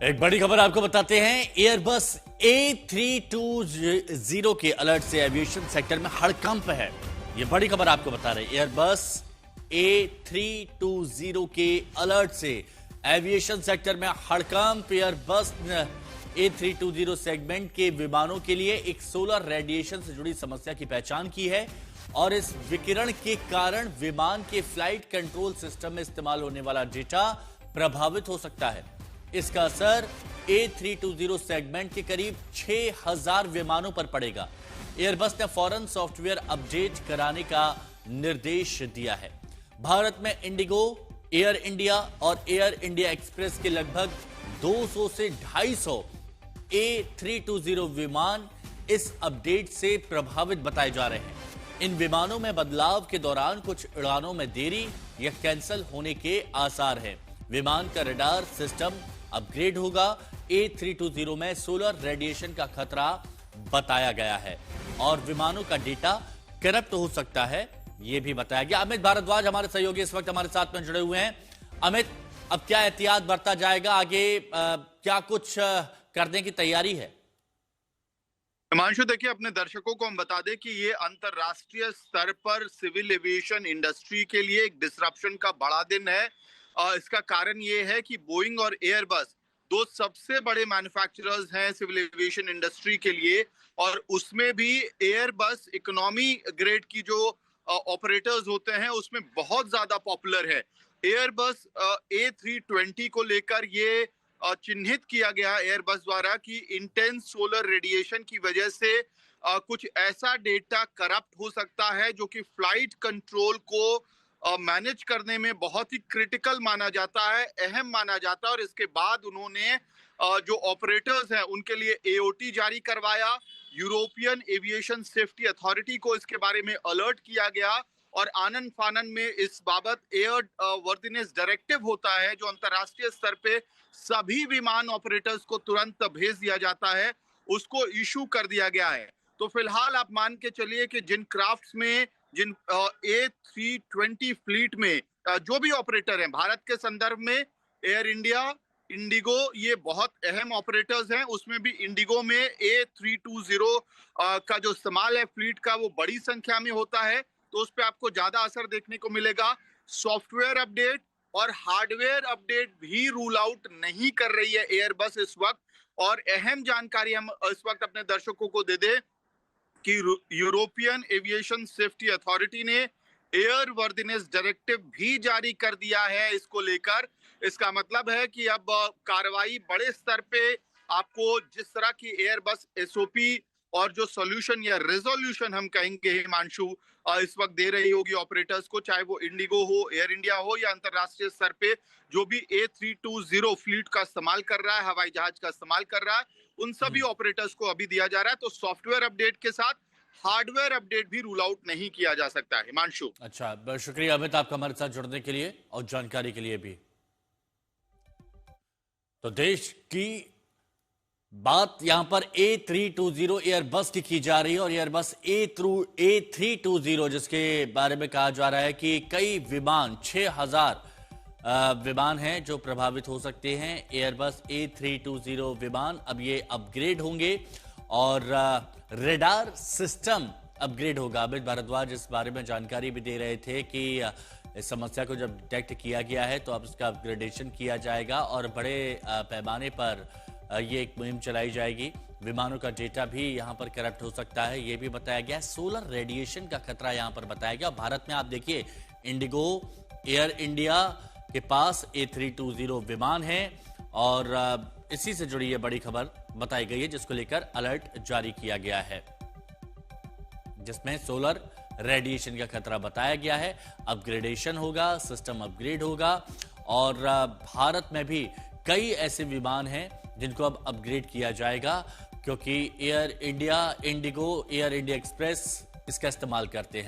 एक बड़ी खबर आपको बताते हैं। एयरबस A320 के अलर्ट से एविएशन सेक्टर में हड़कंप है। ये बड़ी खबर आपको बता रहे हैं। एयरबस A320 के अलर्ट से एविएशन सेक्टर में हड़कंप। एयरबस A320 सेगमेंट के विमानों के लिए एक सोलर रेडिएशन से जुड़ी समस्या की पहचान की है और इस विकिरण के कारण विमान के फ्लाइट कंट्रोल सिस्टम में इस्तेमाल होने वाला डेटा प्रभावित हो सकता है। इसका असर A320 सेगमेंट के करीब 6000 विमानों पर पड़ेगा। एयरबस ने फौरन सॉफ्टवेयर अपडेट कराने का निर्देश दिया है। भारत में इंडिगो, एयर इंडिया और एयर इंडिया एक्सप्रेस के लगभग 200 से 250 A320 विमान इस अपडेट से प्रभावित बताए जा रहे हैं। इन विमानों में बदलाव के दौरान कुछ उड़ानों में देरी या कैंसिल होने के आसार हैं। विमान का रडार सिस्टम अपग्रेड होगा। A320 में सोलर रेडिएशन का खतरा बताया गया है और विमानों का डेटा करप्ट हो सकता है, यह भी बताया गया। अमित भारद्वाज हमारे सहयोगी इस वक्त हमारे साथ में जुड़े हुए हैं। अमित, अब क्या एहतियात बरता जाएगा आगे, क्या कुछ करने की तैयारी है? हिमांशु, देखिए, अपने दर्शकों को हम बता दें कि ये अंतरराष्ट्रीय स्तर पर सिविल एविएशन इंडस्ट्री के लिए एक डिसरप्शन का बड़ा दिन है। इसका कारण ये है कि बोइंग और एयरबस दो सबसे बड़े मैन्युफैक्चरर्स हैं सिविल एविएशन इंडस्ट्री के लिए, और उसमें भी एयरबस इकोनॉमी ग्रेड की जो ऑपरेटर्स होते हैं उसमें बहुत ज्यादा पॉपुलर है। एयरबस A320 को लेकर ये चिन्हित किया गया एयरबस द्वारा कि इंटेंस सोलर रेडिएशन की वजह से कुछ ऐसा डेटा करप्ट हो सकता है जो कि फ्लाइट कंट्रोल को मैनेज करने में बहुत ही क्रिटिकल माना जाता है, अहम माना जाता है। और इसके बाद उन्होंने जो ऑपरेटर्स हैं उनके लिए AOT जारी करवाया। यूरोपियन एविएशन सेफ्टी अथॉरिटी को इसके बारे में अलर्ट किया गया और आनन फानन में इस बाबत एयर वर्दिनेस डायरेक्टिव होता है जो अंतरराष्ट्रीय स्तर पे सभी विमान ऑपरेटर्स को तुरंत भेज दिया जाता है, उसको इशू कर दिया गया है। तो फिलहाल आप मान के चलिए कि जिन क्राफ्ट्स में, जिन A320 फ्लीट में जो भी ऑपरेटर हैं, भारत के संदर्भ में एयर इंडिया, इंडिगो, ये बहुत अहम ऑपरेटर्स हैं। उसमें भी इंडिगो में A320 का जो इस्तेमाल है फ्लीट का वो बड़ी संख्या में होता है, तो उस पर आपको ज्यादा असर देखने को मिलेगा। सॉफ्टवेयर अपडेट और हार्डवेयर अपडेट भी रूल आउट नहीं कर रही है एयरबस इस वक्त। और अहम जानकारी हम इस वक्त अपने दर्शकों को दे दें कि यूरोपियन एविएशन सेफ्टी अथॉरिटी ने एयर वर्दिनेस डायरेक्टिव भी जारी कर दिया है इसको लेकर। इसका मतलब है कि अब कार्रवाई बड़े स्तर पे आपको जिस तरह की एयरबस SOP और जो सॉल्यूशन या रेजोल्यूशन हम कहेंगे हिमांशु इस वक्त दे रही होगी ऑपरेटर्स को, चाहे वो इंडिगो हो, एयर इंडिया हो या अंतरराष्ट्रीय स्तर पे जो भी A320 फ्लीट का इस्तेमाल कर रहा है, हवाई जहाज का इस्तेमाल कर रहा है, उन सभी ऑपरेटर्स को अभी दिया जा रहा है। तो सॉफ्टवेयर अपडेट के साथ हार्डवेयर अपडेट भी रूल आउट नहीं किया जा सकता है हिमांशु। अच्छा, बहुत शुक्रिया अमित आपका हमारे साथ जुड़ने के लिए और जानकारी के लिए भी। तो देश की बात यहां पर A320 एयरबस की जा रही है और एयरबस A320 जिसके बारे में कहा जा रहा है कि कई विमान 6000 विमान हैं जो प्रभावित हो सकते हैं। एयरबस A320 विमान अब ये अपग्रेड होंगे और रडार सिस्टम अपग्रेड होगा। अमित भारद्वाज इस बारे में जानकारी भी दे रहे थे कि इस समस्या को जब डिटेक्ट किया गया है तो अब इसका अपग्रेडेशन किया जाएगा और बड़े पैमाने पर ये एक मुहिम चलाई जाएगी। विमानों का डेटा भी यहां पर करप्ट हो सकता है, यह भी बताया गया। सोलर रेडिएशन का खतरा यहां पर बताया गया। भारत में आप देखिए इंडिगो, एयर इंडिया के पास A320 विमान है और इसी से जुड़ी यह बड़ी खबर बताई गई है जिसको लेकर अलर्ट जारी किया गया है, जिसमें सोलर रेडिएशन का खतरा बताया गया है। अपग्रेडेशन होगा, सिस्टम अपग्रेड होगा और भारत में भी कई ऐसे विमान हैं जिनको अब अपग्रेड किया जाएगा क्योंकि air India, Indigo, air India express इसका इस्तेमाल करते हैं।